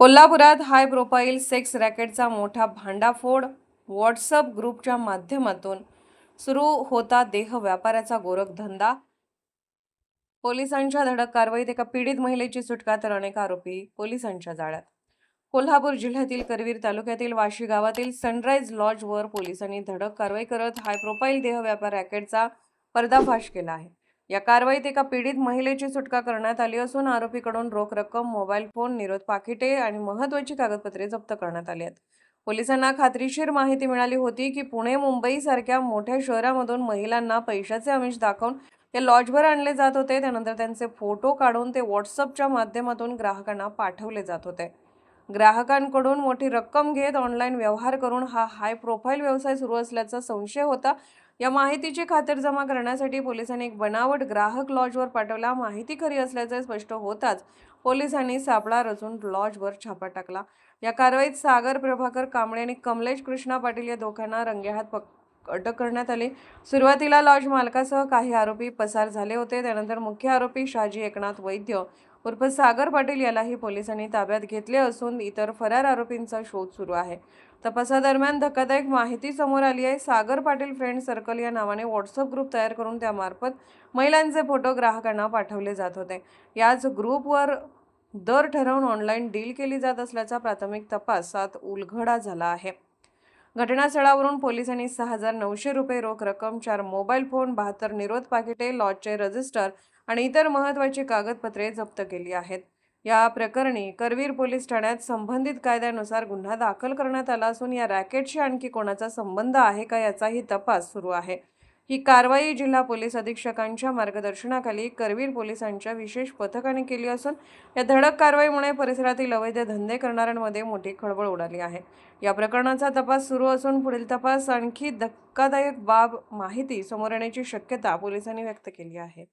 कोल्हापुरात high profile sex रॅकेटचा मोठा भांडाफोड. WhatsApp ग्रुपच्या माध्यमातून सुरू होता देह व्यापाराचा गोरखधंदा. पोलिसांच्या धडक कारवाईत एका पीडित महिलेची सुटका तर अनेक आरोपी पोलिसांच्या जाळ्यात. कोल्हापूर जिल्ह्यातील करवीर तालुक्यातील वाशी गावातील सनराइज लॉजवर पोलिसांनी धडक कारवाई करत हाय प्रोफाईल देह व्यापार रॅकेटचा पर्दाफाश केला आहे. या कारवाईत एका पीडित महिलेची सुटका करण्यात आली असून आरोपीकडून रोख रक्कम, मोबाईल फोन, निरोध पाकिटे आणि महत्त्वाची कागदपत्रे जप्त करण्यात आली आहेत. पोलिसांना खात्रीशीर माहिती मिळाली होती की पुणे, मुंबई सारख्या मोठ्या शहरांमधून महिलांना पैशाचे आमिष दाखवून ते लॉजवर आणले जात होते. त्यानंतर त्यांचे फोटो काढून ते व्हॉट्सअपच्या माध्यमातून ग्राहकांना पाठवले जात होते. ग्राहकांकडून मोठी रक्कम घेत ऑनलाईन व्यवहार करून हा हाय प्रोफाईल व्यवसाय सुरू असल्याचा संशय होता. या माहितीची खातरजमा करण्यासाठी पोलिसांनी एक बनावट ग्राहक लॉजवर पाठवला. माहिती खरी असल्याचे स्पष्ट होताच पोलिसांनी सापळा रचून लॉजवर छापा टाकला. या कारवाईत सागर प्रभाकर कांबळे आणि कमलेश कृष्णा पाटील या दोघांना रंगेहात अटक करण्यात आली. सुरुवातीला लॉज मालकासह काही आरोपी पसार झाले होते. त्यानंतर मुख्य आरोपी शहाजी एकनाथ वैद्य उर्फ सागर पाटील यालाही पोलिसांनी ताब्यात घेतले असून इतर फरार आरोपींचा शोध सुरू आहे. तपासादरम्यान धक्कादायक माहिती समोर आली आहे. सागर पाटील फ्रेंड सर्कल या नावाने व्हॉट्सअप ग्रुप तयार करून त्यामार्फत महिलांचे फोटो ग्राहकांना पाठवले जात होते. याच ग्रुपवर दर ठरवून ऑनलाईन डील केली जात असल्याचा प्राथमिक तपासात उलगडा झाला आहे. घटनास्थळावरून पोलिसांनी 6,900 रुपये रोख रक्कम, 4 मोबाईल फोन, 72 निरोध पाकिटे, लॉजचे रजिस्टर आणि इतर महत्त्वाची कागदपत्रे जप्त केली आहेत. या प्रकरणी करवीर पोलीस ठाण्यात संबंधित कायद्यानुसार गुन्हा दाखल करण्यात आला असून या रॅकेटशी आणखी कोणाचा संबंध आहे का याचाही तपास सुरू आहे. ही कारवाई जिल्हा पोलीस अधीक्षकांच्या मार्गदर्शनाखाली करवीर पोलिसांच्या विशेष पथकाने केली असून या धडक कारवाईमुळे परिसरातील अवैध धंदे करणाऱ्यांमध्ये मोठी खळबळ उडाली आहे. या प्रकरणाचा तपास सुरू असून पुढील तपास आणखी धक्कादायक माहिती समोर येण्याची शक्यता पोलिसांनी व्यक्त केली आहे.